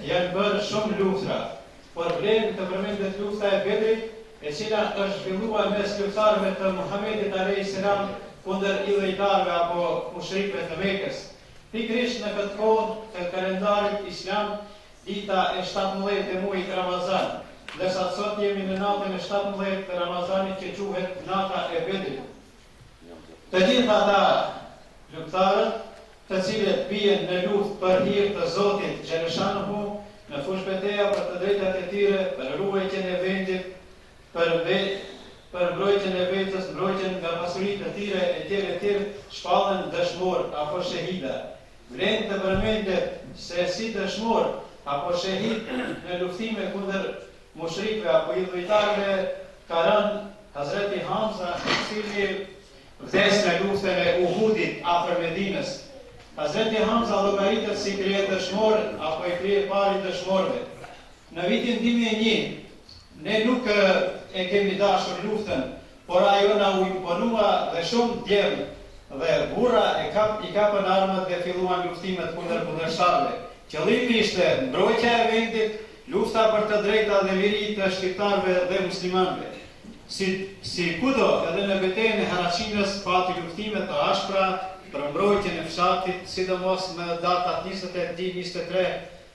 janë bërë shumë luftra, por vlen të përmendet lufta e Bedrit, e cila është zhvilluar mes luftëtarëve të Muhamedit a.s. kundër idhujtarëve apo mushrikëve të Mekës. Pikërisht në këtë kohë të kalendarit islam, dita e 17 e muajit Ramazan, ndërsa sot jemi në natën e 17 të Ramazanit që quhet nata e Bedrit. Të gjithë ata luftëtarët të cilët bien në luftë për hir të Zotit Xheleshanuhu, në fushë betejë për të drejtat e tyre, për ruajtjen e vendit, për mbrojtjen e vetes, mbrojtjen nga pasuritë e tyre etj, shpallën dëshmor apo shahida. Vlen të përmendet se si dëshmor apo shahid në luftime kundër mushrikëve apo idhujtarëve ka rënë Hazreti Hamza, i cili vdes në luftën e Uhudit afër Medinës. Hazreti Hamza llogaritet si krye dëshmor apo i krye pari dëshmorëve. Në vitin 2001 ne nuk e kemi dashur luftën, por ajo na u imponua dhe shumë djem dhe burra i kapën armët dhe filluan luftimet kundër kundërshtarëve. Qëllimi ishte mbrojtja e vendit, lufta për të drejta dhe liri të shqiptarëve dhe muslimanëve. Si kudo, edhe në betejën e Haraqinës pati luftime të ashpra për mbrojtjen e fshatit, sidomos në datat 22, 23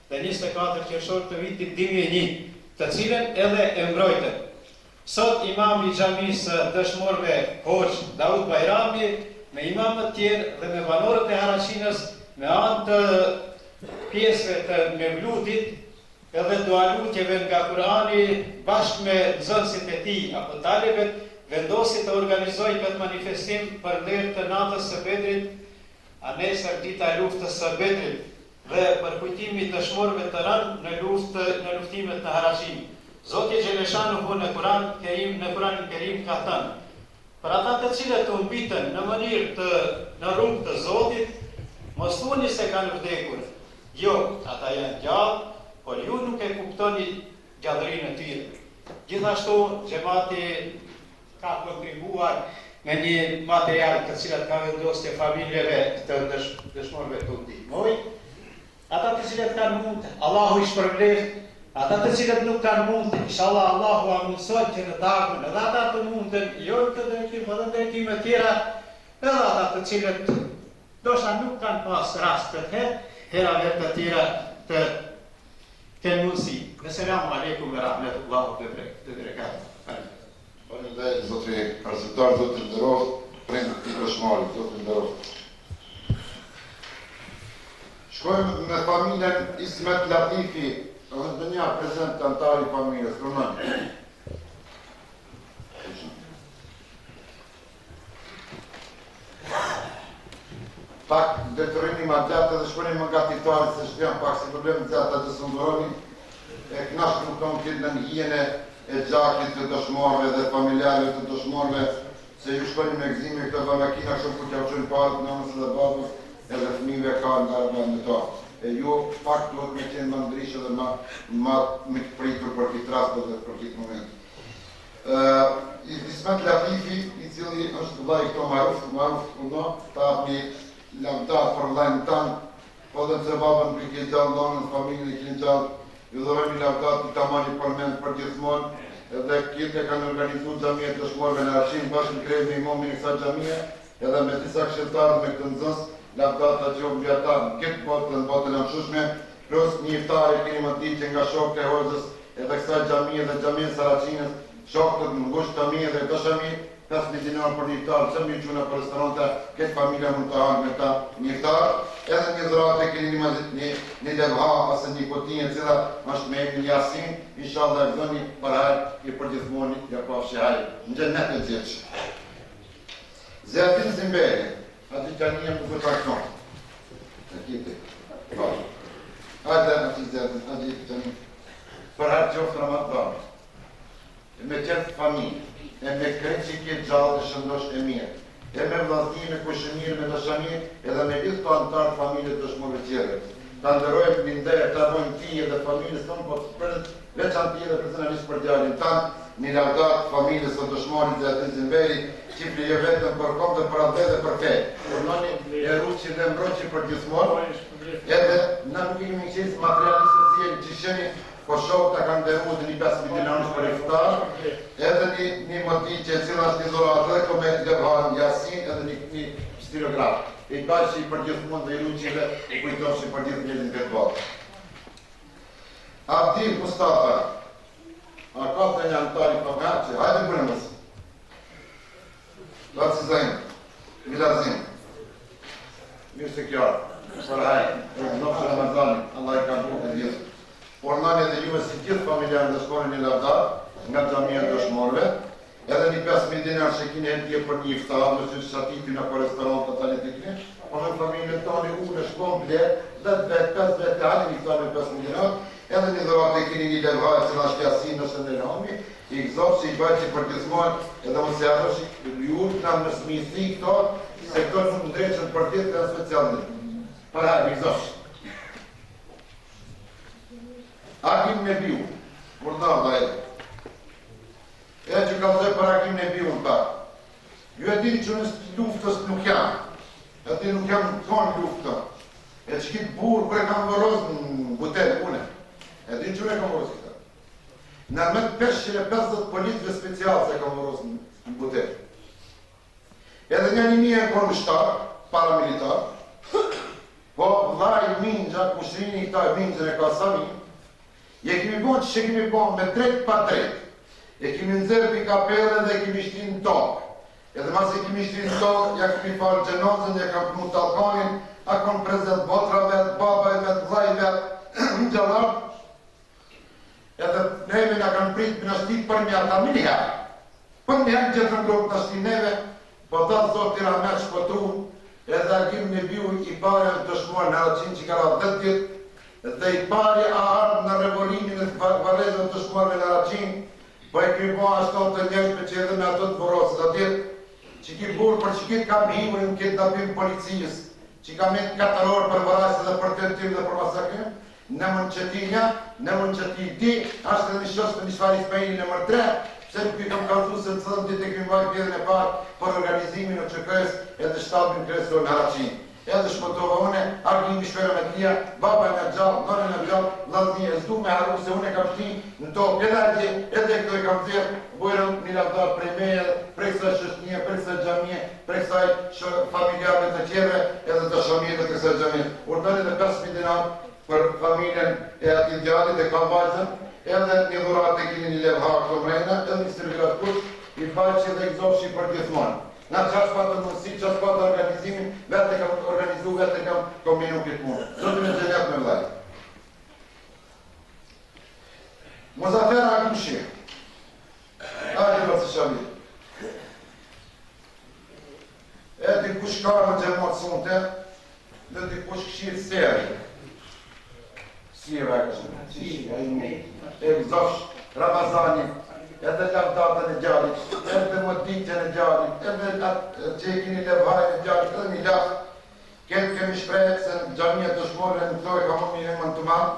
dhe 24 qershor të vitit 2001, të cilën edhe e mbrojtën. Sot imam i xhamisë dëshmorëve Hoxh Daud Bajrami, me imamët tjerë dhe me banorët e Haraqinës, me anë të pjesëve të mevludit, edhe dualutjeve nga Kurani bashkë me nxënësit e tij apo talebet, vendosi të organizojë këtë manifestim për nder të natës së Bedrit, a nesër dita e luftës së Bedrit, dhe për kujtimin e dëshmorëve të rënë në luftimet në Haraqin. Zoti Xheleshanuhu në Kur'anin Kerim ka thënë: për ata të cilët u mbitën në mënyrë në rrugë të Zotit, mos thuni se kanë vdekur. Jo, ata janë gjallë, por ju nuk e kuptoni gjallërinë e tyre. Gjithashtu, xhamati ka kontribuar me një material të cilat ka vendosur familjeve të dëshmorëve të ndihmojnë. Ata të cilët kanë mund, Allahu i shpërblet. Ata të cilët nuk kanë mund, inshallah Allahu a mundson që në takën edhe ata të mundën, jo të drejtim, edhe drejtime tjera, edhe ata të cilët ndoshta nuk kanë pas rast të herave të tjera të kenë mundësi. Selamu alaikum wa rahmatullahi wa barakatuh. Faleminderit zotri arsimtar, zotri nderoft, prindërit e dëshmorit, zotri nderoft. Shkojmë me familjen Ismet Latifi, edhe një prezent të antari familjes, Roman. Pak detyrimi ma gjatë dhe shkonim më nga tituarit se shkjam pak si problemet gjatë të sënduroni, e knashtë nuk tonë këtë në njëjene e gjakit të dëshmorve dhe familjarve të dëshmorve, se ju shkonim me gzimi këtë dhe makina shumë ku t'ja qënë parët në nësë dhe babës, edhe fëmijëve ka nga rëbën në ta. E ju pak duhet me qenë më ndrishë dhe më të pritur për këtë rast dhe për këtë moment. Ismet Latifi, i cili është vllai këto Maruf Kuno, ta apni lavdat për vllajnë tanë, po dhe të babën për këtë gjallë nonën, familjen e këtë gjallë, ju dhërojmë lavdat të tamani përmend për gjithmonë, edhe këtë kanë organizuar xhamia të dëshmorëve në Haraqin bashkë në krejë me imamin e kësaj xhamie, edhe me disa këshilltarë me këtë nxënës, lavdat të qofë mbi ata në këtë botë, në botën e mshushme, plus një iftar e keni më ditë nga shokët e Hoxhës edhe kësaj xhamie dhe xhamisë së Haraqinës, shokët të ngushtë të mi dhe dëshami, 5.000 dinar për një iftar, që mi quna për restorante, këtë familja mund të hanë me ta një iftar, edhe një dhuratë e keni një levha, ose një kotinje cila është me emrin Yasin, inshallah e vëzoni për hajë i përgjithmoni, ja pafshi hajë, në gjennet e gjithë. Zjatin Zimberi, ati që një më këtë akton. Në kiti. Ajde, ati zjatin, ati që një. Për hajë qoftë Ramadan. Me qëtë familje. E me krejtë që këtë gjallë dhe shëndosh e mirë. E me vlasni, me kushëmirë, me dëshamir, edhe me gjithë të antarë familje të shmove tjere. Ta ndërojmë një ndërë, ta bojmë tije dhe familjes tonë, po të veçan tije dhe personalisht për djallin tanë, një lavdat familjes të dëshmorit dhe atin Zimberi, që plije vetëm për kom dhe për atë dhe për fe. Por nëni e ruqi dhe mbroqi për gjithmonë, edhe në nuk kemi qesë materialistë si që sheni, po shok të kanë deru dhe një 5 milionës për iftar, edhe një moti që cila është një zoratë dhe ko me Levhan Jasin edhe një stilograf. I kaj që i për gjithë mund dhe i ruqive, i kujtosh që i për gjithë njëllin këtë botë. Abdi Mustafa, a ka të një antari për nga që, hajde bërë mësë. Laci Zajnë, Milazim, mirë se kjarë, për hajë, e nëpështë Ramazani, Allah i ka bërë të gjithë. Por nani edhe juve si gjithë familjarë dhe shkoni një lavdar, nga gjamia dëshmorve, edhe një 5.000 dinar që kine hendje për një iftar, në që shatiti në për restoran të tali të kine, po në familjen tani u në shkon bler, 10 vet, 5 vet të halin iftar me 5.000 dinar, edhe një dhërat e kini një levhajë që në shkjasin nëse në lami, i gëzot që i bajt që i përgjithmon, edhe më se adhë që ju në më smisi këto, se këto nuk në dreqën për tjetë dhe në specialit. Për hajë, i gëzot. Hakim Nebiu, mërdav da edhe. E që ka dhe për Hakim Nebiu në parë. Ju e dini që nësë luftës nuk jam. E ti nuk jam në tonë luftë. E që kitë burë kërë kam vërëz në butel, une. E dini që ne kam vërëz këta. Në armet 550 politve special se kam vërëz në butel. Edhe një e konë në shtarë, paramilitar, po vaj minja, kushrini i taj minjën e kasami, je kemi bon që kemi bon me drejt pa drejt. E kemi nëzërë për kapele dhe kemi shtrinë në tokë. Edhe mas e kemi shtrinë në tokë, ja kemi falë gjenozën, ja kam përmu talkonin, a kom prezent botra vetë, baba e vetë, vlaj vetë, në gjallar. Edhe neve nga kanë pritë për në shtitë për një ata miliherë. Për një herë gjithë në grupë në shtitë neve, po ta zotë tira me shpotru, edhe Hakim Nebiu i pare të shmuar në Araqin që ka ra 10 ditë, dhe i pari a ardhë në revolimin e varezën të shkuarve në Araqin, po e kemi po ashton të njëshme që edhe me ato të vorosë, dhe tjetë që ki burë për që kitë kam himurin në kitë dabim policijës, që kam e 4 orë për varasë dhe për tentim dhe për masakrim, në mën qëtinja, në mën qëti ti, ashtë edhe një shosë për një shfar Ismaili në mërë 3, pse nuk i kam kalzu se të thëmë ditë e kemi vaj pjedhën e parë për organizimin në QK-s edhe shtabin kresor në Araqin. Edhe shpotova une, argin mi shpera me t'lia, baba e me gjallë, nërën e gjallë, lazni e zdu me haru se une kam shti në tokë edhe këto e kam zirë, bujrën një lavdar prej meje, prej kësaj shështnje, prej kësaj gjamije, prej kësaj familjarve të tjere, edhe të shomije të kësaj gjamije. Urdani dhe 5.000 dinar për familjen e ati djallit e kalvajzën, edhe një dhurat e kini një levha këto mrejna, edhe një sirvirat kush, i faqë dhe i gzofshi për gjithmonë. Në qash patë mundësi, qash patë organizimin, vetë e kam organizu, vetë e kam kombinu këtë mundë. Zotin e gjenjat me vlajë. Muzafer Akushi. Ajde vë të shabit. E dikush ka në gjemot sunte, dhe dikush këshirë seri. Si e vekështë. E gëzosh Ramazani. Edhe lavdatën e gjallit, edhe moditjen e gjallit, edhe qekin i levhajnë e gjallit, edhe një lafë. Këtë kemi shprejtë se në gjamia dëshmore në këtoj ka më mirë më në të manë.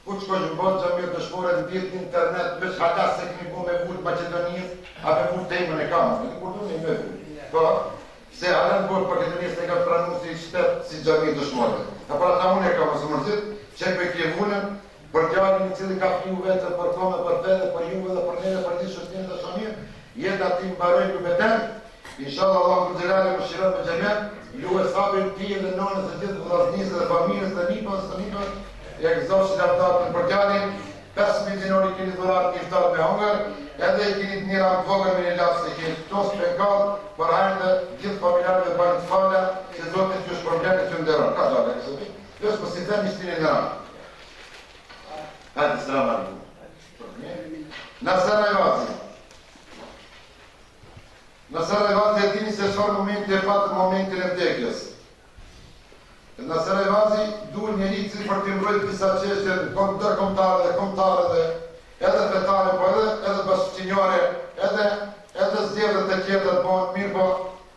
Ku që kështë në botë gjamia dëshmore në ditë në internet, veç halas se kemi bu me vullë Macedonijës, a me vullë temën e kamë, në kur du me me vullë. Po, se halën vullë Makedonijës ne ka pranu si shtetë si gjamia dëshmore. A pra ta unë e kamë së mërzit, që pe kje vullën, për gjallin i cili ka fju vetë, për kome, për fede, për juve dhe për neve, për një shështjenë dhe shamirë, jetë ati më barojnë ju beten, inshallah Allah më gjelale më shirën me gjemet, ju e sabin ti dhe nonës e gjithë vlasnisë dhe familës dhe nipës, e gëzosh që lavdatën për gjallin, 5.000 dinori kini dhurat një iftar me hongër, edhe i kini të njëra më vogër me një lafë se kini tos për gallë, për hajnë dhe gjithë familjarë dhe banë të falja, se zotin që është problemet që ndërën. Ka gjallë e kësë? Jo s'po si të një shtini ndërën. Hadi selam aleyküm. Nasar Ayvazi. Nasar Ayvazi e dini se çfarë momenti e patë momentin e vdekjes. Nasar Ayvazi duhet njeri që për të mbrojtur disa çështje ndërkombëtare dhe kombëtare dhe edhe fetare, po edhe bashkëqinjore, edhe zgjedhjet e tjera të bëhen mirë, po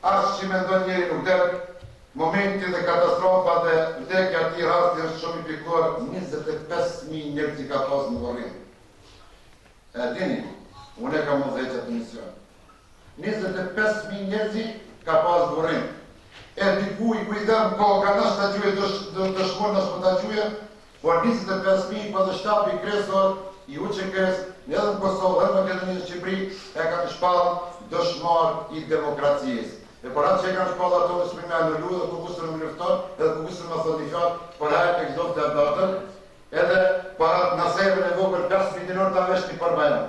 as që mendon njeri nuk del. Momenti dhe katastrofa dhe vdekja ati rasti është shumë i piktuar, 25.000 njerëz që ka pas në Vorrin. E dini, unë e kam më dhejtë atë mision. 25.000 njerëz ka pas në Vorrin. E diku i kujdem koka, nështë të gjuje dëshmon, nështë për të gjuje, por 25.000 për dhe shtapi kresor i UÇK-s, edhe në Kosovë, edhe në Makedoninë, Shqipëri, e kanë shpallë dëshmar i demokracisë. E por atë që e kanë shpallë ato në shpime anullu dhe kukusën më lufton, edhe kukusën më thot një fjalë, por hajtë e këzdof të datën, edhe para naseve në vogël 5 milion të avesh një përbajnë.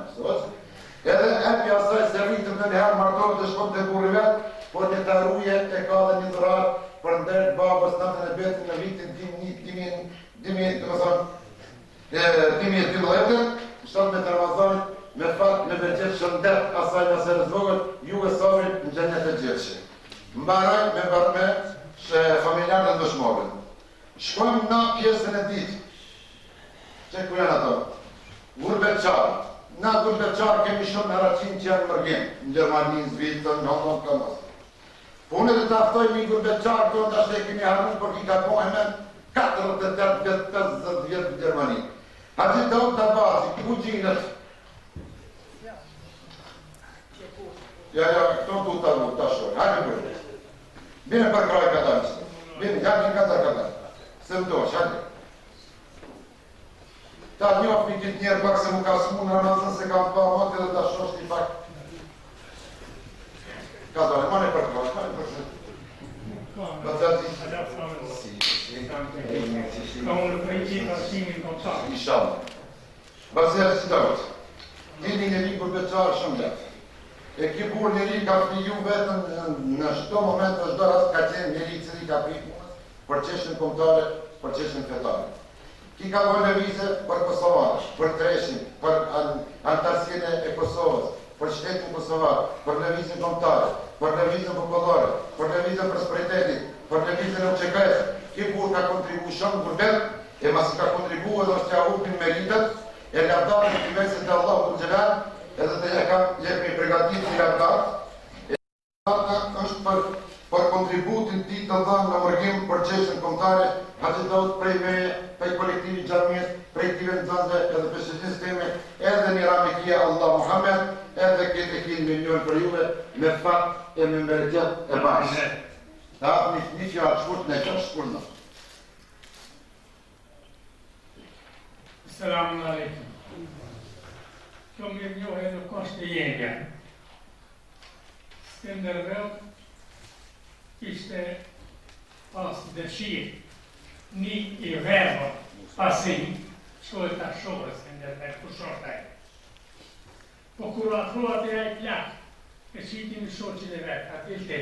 Edhe epi asaj se rritëm në njëherë martohet dhe shkom të burri vetë, por një të ruje e ka dhe një dhurar për ndërë babës natën e betin në vitin 2012, shtatë me të Ramazanit, me fat me bërgjet shëndet asaj naserës vogël, ju e sabrin në gjenjet e gjithëshe. Mbaraj me bërme shë familjarët në dëshmorën. Shkojmë na pjesën e ditë. Që ku janë ato? Gurbetçarë. Na gurbetçarë kemi shumë në racin që janë mërgjim. Në Gjermani, në Zvitër, në Hongkong, Kamas. Po unë dhe të aftoj një gurbetçarë të nda shte kemi harru për ki ka kohë me 48-50 vjetë në Gjermani. A që të të bazi, ku gjinët? Ja, këto du të arru, të shoj. Hajme bërë. Bine për kraj këtë. Bine, janë një këtë. Se më dosh, hajde. Ta njof një kitë njerë pak se mu ka smu në Ramazan se kam të pa moti dhe ta shosh një pak. Ka dole, ma ne për kraj, ma ne për kraj. Ka të ati? Ka unë princip arsimin kontak. Inshallah. Bazër si dojtë. Një njëri gurbetçarë shumë letë. E ki burë njëri ka friju vetën në shto moment në shdo rast ka qenë njëri cili ka prit për qeshtën kombëtare, për qeshtën fetare. Ki ka bërë lëvizje për Kosovarë, për Treshin, për antarësinë e Kosovës, për shtetin Kosovar, për lëvizjen kombëtare, për lëvizjen popullore, për lëvizjen prosperitetit, për lëvizjen e UÇK-s. Ki burë ka kontribu shumë gurbet, e masi ka kontribu edhe është ja upin meritet, e lavdatën të mesit e Allahu Gjelal, edhe të jemi pregatit një lavdat. Lavdata është për kontributin ti të dhanë në mërgjim për qeshtën kombëtare, haqëtaut prej meje, prej kolektivi gjamiës, prej tive në zanze, edhe për shëgjës teme, edhe një ramikia Allah Muhammed, edhe këtë 100 milion për juve, me fat e me mërgjet e bashkë. Ta, një fjallë shkurt në qështë shkurt në. Selamun alaikum. Kjo mirë njohë nuk është e jendja. Skënderbeu ishte pas dëshirë një i verbo pasim, shkoj të shorë Skënderbeu, ku shortaj. Po kur afruat e ajt plak, e qiti në shoqin e vetë, ati të të.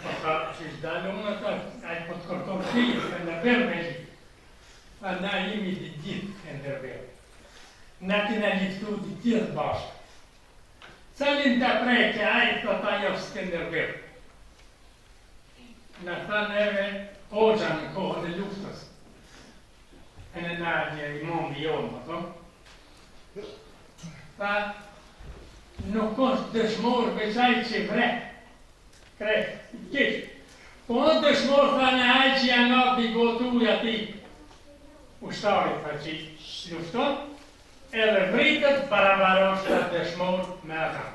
Po ka që ishtë dalë unë të ajt po të kërkom të një, Skënderbeu me gjithë. Pa na jemi të gjithë Skënderbeu. Na kena liftu të gjithë bashkë. Calin të prejke, ajtë të ta jo Skënderbeu. Na tha neve hoxha në kohën e luftës. E në nërgjë i mondi jonë, më thonë. Tha, nuk është dëshmorë veçaj që vre. Krejtë, kishë. Po në dëshmorë tha në ajtë që janë atë i gotuj ati. Ushtarit tha që lufton. Edhe vritët barabarosh të dëshmorë me ata.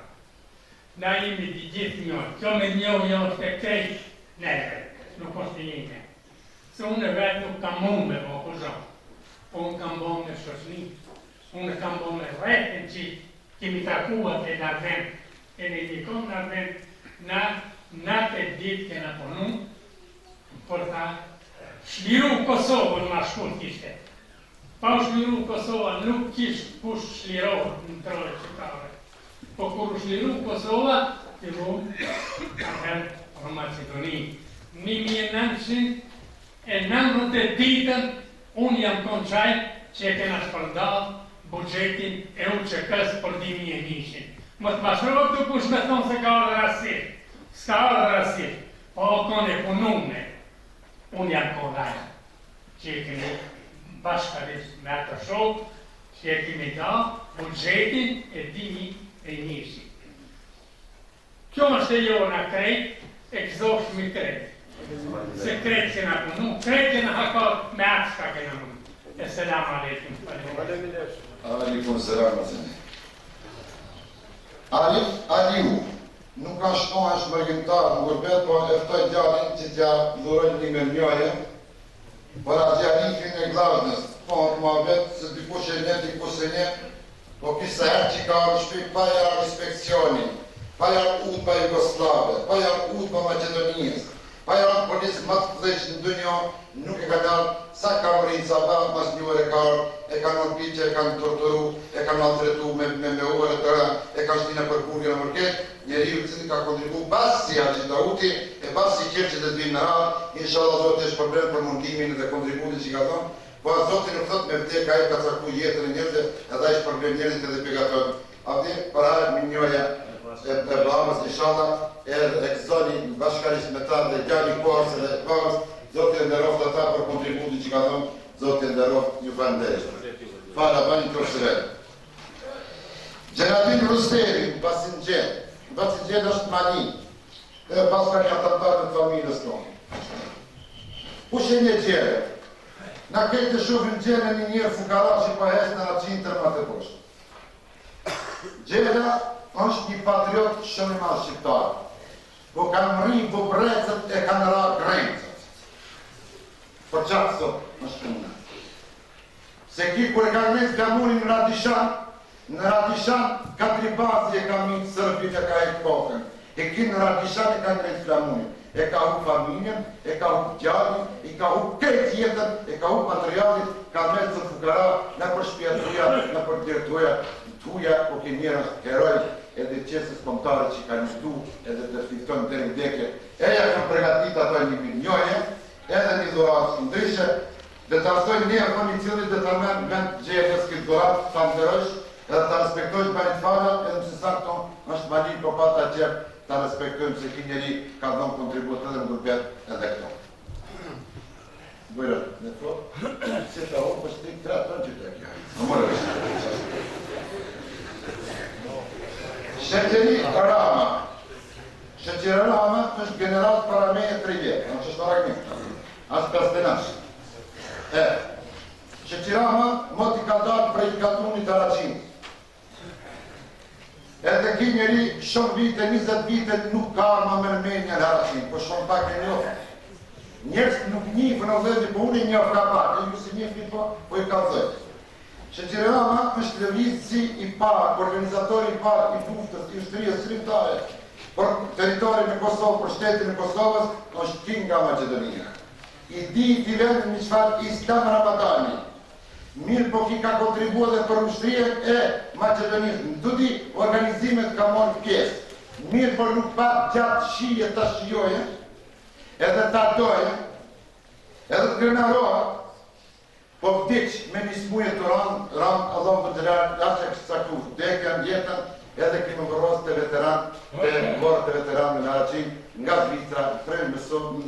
Na jemi të gjithë njërë. Kjo me njërë jo është e krejtë neve, nuk është e njëme. Se unë e vetë nuk kam mund me më këzhonë. Po unë kam bon me shoshni. Unë kam bon me rretën që kemi takuat e Narven. E në dikon Narven, na të ditë kena ponu, për ta shliru Kosovën ma shkull kishte. Pa u shliru Kosova nuk kishë kush shlirohë në trojë qëtare. Po kur u shliru Kosova, të vëmë, atëherë në Macedoni. 1990 ditën, unë jam konçaj që e kena shpërnda budgetin e UÇK-s për 2001. Më të mashrojë të kush me thonë se ka orë rasir. Ska orë rasir, po kone punume. Unë jam konajë, që e kemi bashkarisht me atë shokë, që e kemi da budgetin e 2001. Kjo është e jo në krejt, e këzosh mi krejt. Se krejt që në punu, krejt që në hakot me atë shka ke në mund. E selam aleikum. Aleikum selam aleikum. Alif Aliu, nuk ka shtohen shmërgjimtar në gurbet, po eftoj djalin që t'ja dhurojnë një me mjoje, për agjarifin e glavnës, po në më vetë se dikush e një, dikush e një, po kisa herë që ka arë shpik, pa jarë inspekcioni, pa jarë udhë pa Jugoslave, pa jarë udhë pa Macedonijës, pa jarë policë më të pleqë në dënjo, nuk e ka nërë, sa ka mërinë sa ba, mas një orë e karë, e ka në piqe, e ka në torturu, e ka në altretu me orë të rë, e ka shtina për kurgë në mërket, njeri u cili ka kontribu basë si Haqitauti, e basë si kjerë që të dhvim në radhë, inshallah Zotë është problem për mundimin dhe kontributin që ka thonë, po a Zotë nuk thotë me vdek ka e ka caku jetën e njërëve, edhe ishë problem njërit edhe pegaton. Avdi përhajt minjoja e babës, inshallah, e këzoni bashkarisht me ta dhe gjani kohës dhe babës, Zotë e ndëroft ata për kontributin që ka thonë, Zotë e ndëroft ju fanderisht. Fala, bani të rësëve. Gjenatin Rusteri, Basinxhen është mani, dhe pas ka një atantarë në familës tonë. Kush e një gjere? Na këtë të shufin gjene një njërë fukara që pa hesë në raqin të rëma të poshtë. Gjera është një patriot shumë i madh shqiptar, po kanë rri vëbrecët e kanë ra grencët. Për qatë sot është puna. Se ki kur e ka grenc gamunin në Radishan, 4 bazë e ka mitë sërbit e ka e kokën. E ki në Radishan e ka grenc gamunin. E ka hu familjen, e ka hu gjallin, e ka hu këtë jetën, e ka hu materialit, ka me të fukara, në për shpjatuja, në për dirtuja, tuja, po ke njërë heroj, edhe qesës kontare që ka njështu, edhe të fiftojnë të rindeke. Eja kam pregatit ato një minjoje, edhe një dhurat së ndryshe, dhe të arstojnë një kondicionit dhe të mërë vend gjefës këtë dhurat, të ndërësh, edhe të respektojnë për një të falat, edhe mëse sakton, është mali po pata qepë, ta respektojmë se ki njeri ka dhënë kontribut edhe në grupet edhe këto. Bërë, në thotë, se ta o për stik 3 tonë që të kja. Në mërë është. Shëqeri Rama. Shëqeri Rama është general para me e 3 vjetë, në që është raknjë. Asë përstenash. Shëqeri Rama moti ka dalë prej katrunit të raqinë. Edhe ki njeri shumë vite, 20 vite nuk ka arma mërmenja në Harasin, po shumë pak e njofë. Njerës nuk njifë në vëzëti, po unë i njofë ka pak, e ju si njifë po i ka zëjtë. Shëqeri Rama është lëvizësi i parë, organizatori i parë i luftës, i ushtërijës shqiptare, për teritorin e Kosovë, për shtetin e Kosovës, është Kinga Macedonia. I di t'i vendë një qëfar Islam Ramadani. Mirë po ki ka kontribua dhe për ushtrien e Macedonisë. Në të di, organizimet ka morë pjesë. Mirë po nuk pa gjatë shije të shijoje, edhe të adoje, edhe të grenaroha, po vdicë me një smuje të ranë, Allah për të rarë, asë e kështë saktu, vdekjan, jetën, edhe kemi vërros të veteran, të vërë të veteran në Araqin, nga Zvitra, frejnë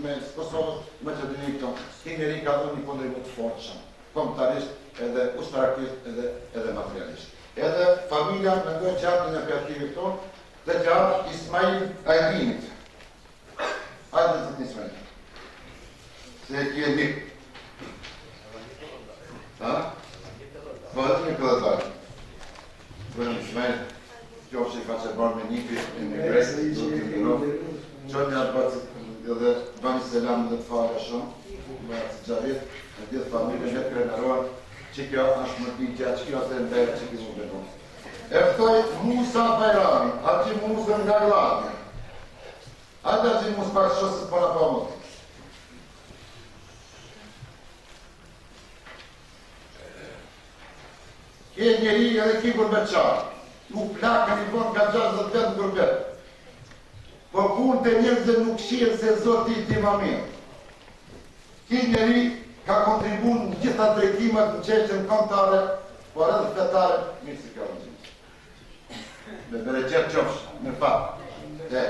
me Kosovës, Macedoni këto. Ti njeri ka dhënë një kontribut fortëshëm, komtarisht, edhe ushtarakisht, edhe materialisht. Edhe familja në dojë qartën e pjativit tonë, dhe qartë Ismail Ajdinit. Ajde të të Ismail. Se e kje mikë. Ha? Po edhe një këllëtarë. Bërëm Ismail, kjo që i ka që bërë me nipi, në gresë, do të të nërovë. Qërë një atë batë, edhe bani selam dhe të falja shumë, batë Gjavit, në tjetë familje në krenarohet, që kjo është më pitja, që kjo është e ndërë, që kjo më benon. E ftoj Musa Bajrami, ati Musa nga Gladnja. Ate ati Musa pak shosës për në pëmët. Kje njeri edhe ki gurbeqarë, u plakën i bon nga 60 vetë në gurbet. Po punë të njerëzë nuk shirë se Zoti ti ma mirë. Ki njeri ka kontribu në gjitha drejtimet në qeqen kontare, por edhe fletare, mirë si ka në gjithë. Me bere qërë qofsh, në fatë.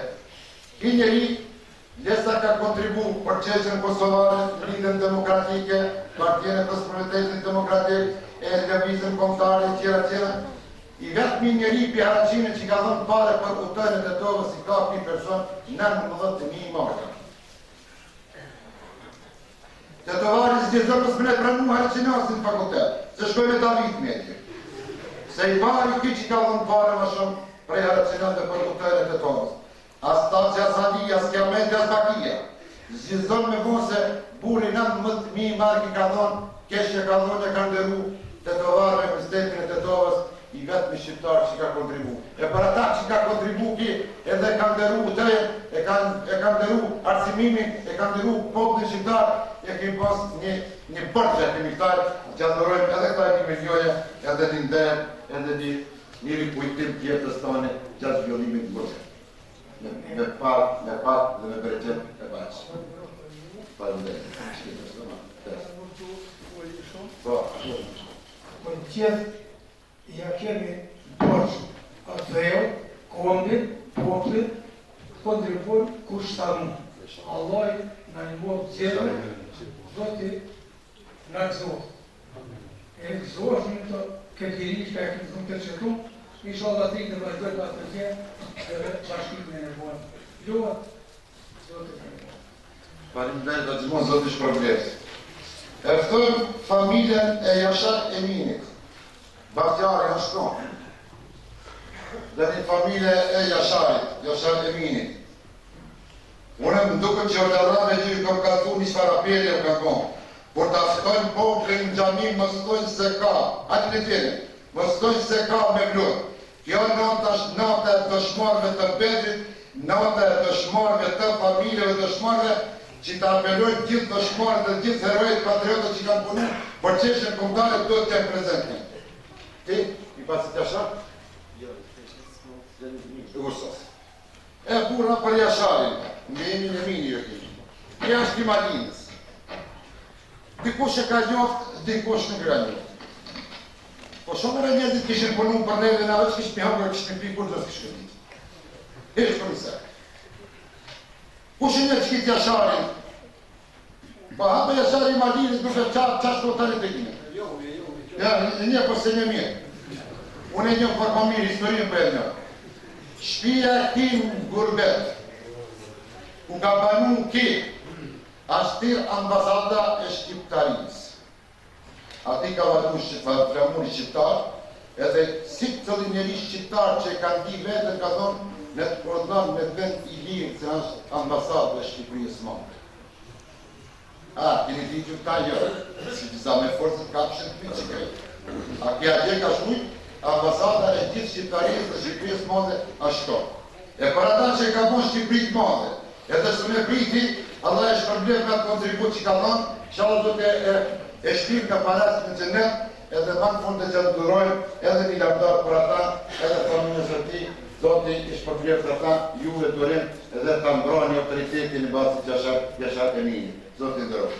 Ki njeri, lesa ka kontribu për qeqen kosovare, lidën demokratike, partijene të Prosperitetit Demokratik, e lëvizën kontare, tjera. I vetë një njeri për Haraqinë që ka dhënë pare për utërën e tove si ka për person, në 19.000 marka. Të tovari zgjezër për s'mene pranu Haraqinarësin në fakultet, se shkoj me David me tje. Se i pari ki që ka dhënë pare më shumë prej Haraqinarë dhe për utërën e tove. As Taci, as Ali, as Kiameti, as Bakia. zgjidhon me vonë se buri 19.000 mark i ka dhonë, kesh që ka dhonë e ka ndëru tetovarë me Prezidentin e Tetovës, i vetëmi shqiptarë që ka kontribu. E për ata që ka kontribu ki, edhe ka ndëru tëjen, e ka ndëru arsimimin, e ka ndëru popullin shqiptarë, e kemi pas një bërgje kemi këtaj, që adhërojmë edhe këtaj një miljoje, edhe një ndërë, edhe një rikujtim tjetës tane, gjatë vjollimit të bërgje. Me pak dhe me bereqet e baqë. Për tjetë, ja kemi borç atë kondit, poplit, kontribun kushtanu. Allah në një mod tjetër, Zoti në gëzohë. E gëzohë në të këtë i që ka e këtë të qëtu, isha dhe të i të vazhdojt atë të tjetë, dhe bashkit me nebojnë. Luat, Zoti të nebojnë. Faleminderit do të gjithmonë Zoti shpërblesë. E ftojmë familjen e Jashar Eminit, Bahtjari Ashton, dhe një familje e Jasharit, Jashar Eminit. Unë më duke që ordarave dy kom ka thu një shfarapelje u ka konë, por të aftojnë popullin në gjami më stojnë se ka, atë në tjene, më stojnë se ka me vlutë. Kjo natë është natë e dëshmarve të Bedrit, natë e dëshmarve të familjeve dëshmarve, që të apelojnë gjithë dëshmarve dhe gjithë herojët patriotët që kanë punu, por qeshën kombëtare do të jenë prezentnë. Ti, i pasit Jashar? Ursos. E burra për Jasharin, në emin e mini jëti. Kja është i Malinës. Dikush e ka njoftë, dikush në gra njoftë. Po shumë e njerëzit kishin punu për neve në avë që kishë pihapër, kishë në pikur dhe së kishë këtë. Hirë shkëm i sekë. Kush e njerë që kitë Jasharin? Po hapë Jashari i Malinës duke qashtë të otani të kine. Ja, një për se një mirë. Unë e një për mirë, historinë për e një. Shpia e tim gurbet, ku ka banu ki, ashtir ambasada e Shqiptaris. Ati ka banu flamuri shqiptar, edhe si të dhe njeri shqiptar që kanë di vetën, ka thonë, në të prodhan me vend i lirë, se është ambasada e Shqipërisë mëndë. Kini di që këta jërë, si të za me forcët kapshen të pinë që krejtë. A kja dje ka shmujtë, ambasada e gjithë Shqiptarisë dhe Shqipërisë mëndë ashto. E për ata që ka bon Shqipërit mëndë, edhe së me briti, Allah e shpërblet me atë kontribut që ka thonë, shalë do të e shpim ka parasit në qenet, edhe banë fund të që të durojnë, edhe një lavdar për ata, edhe familjes e ti, Zoti i shpërblet për ata, ju e durim, edhe të mbrojnë autoritetin në basit Jashar Emini. Zoti ndëroj.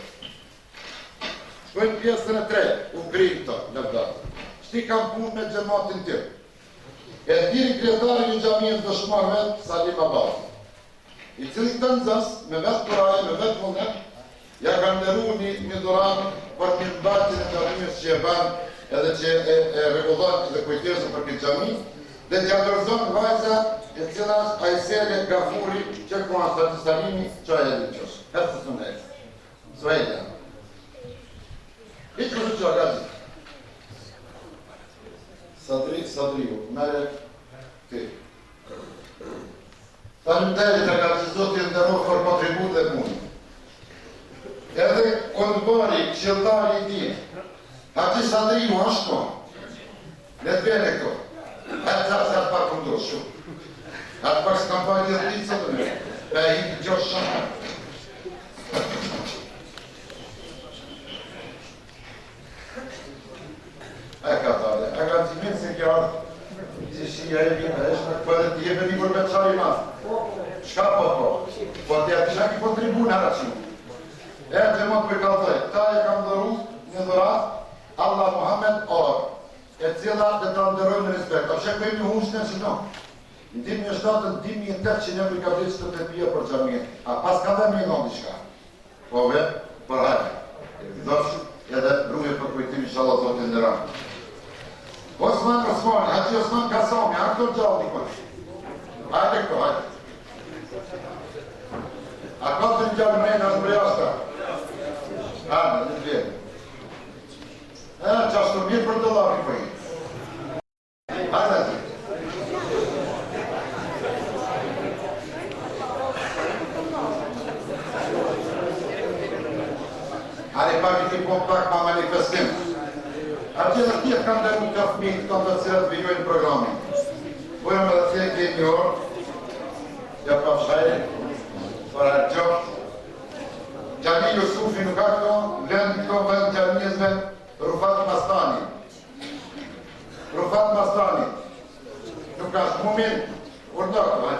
Shkojnë pjesën e tre, u krijnë këto, lavdar. Shti kam punë me gjematin tërë. E diri kretari një gjamiën dëshmarve, Salim Abasi, i cili të nëzës, me vetë kuraj, me vetë mundet, ja kam nëru një duran për një mbartin e gjamiës që e banë, edhe që e regullat dhe kujtjesë për këtë gjami, dhe që adërzon vajza e cila është Ajsele Gafuri, që ku ashtë të Salimi, që e edhe qështë. Hëtë së në e. Së e janë. Itë kësë që a gazi. Sadriu, mere ti. Faleminderit e ka që Zoti e ndëror për kontribut dhe punë. Edhe këndëbari, qëllari i ti, ati Sadriu ashtu, le të vene këto. Atë të pak këndosh shumë. Atë pak së kam pajtë dhe të të me, e i të gjosh shumë. E ka thale, e ka zimin se kjo ardhë, si shia e vina, e shme këpër të jebe një vërbe të qari masë. Shka po? Po të jati shaki kontribu në araqimu. E të më për kalëtoj, ta e kam dhëru një dhërat, Allah Muhammed Orë, e cila dhe të ndërojnë në respekt. A shek për një hushtë në që no. Në 2007, në 2008 që i ka vritës të të pia për gjamiën. A pas ka dhe me i nëndi shka. Po ve, për hajë. E vidhërsh, edhe rruje për kujtim i shala zotin në rranë. Osman Osmani, Haji Osman Kasami, a këto gjallë dikon. Hajde këto, hajde. A ka të një gjallë mrejnë asë për jashta? Hajde, në të vjetë. Qashtu mirë për të lafi për i. Hajde të. vend ka fëmijë këto të cilët vijojnë programin. Bujëm edhe të kemi një orë, ja pa fshajë, para gjoftë. Gjami Jusufi nuk ka këto, vend këto vend gjamizme, Rufat Mastani. Rufat Mastani. Nuk ka shë moment, urdokë, vaj.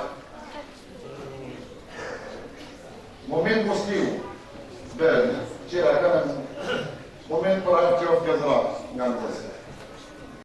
Moment musliu, zberë, qera, ka në moment për hajtë qoftë gëzrat, nga në tësë.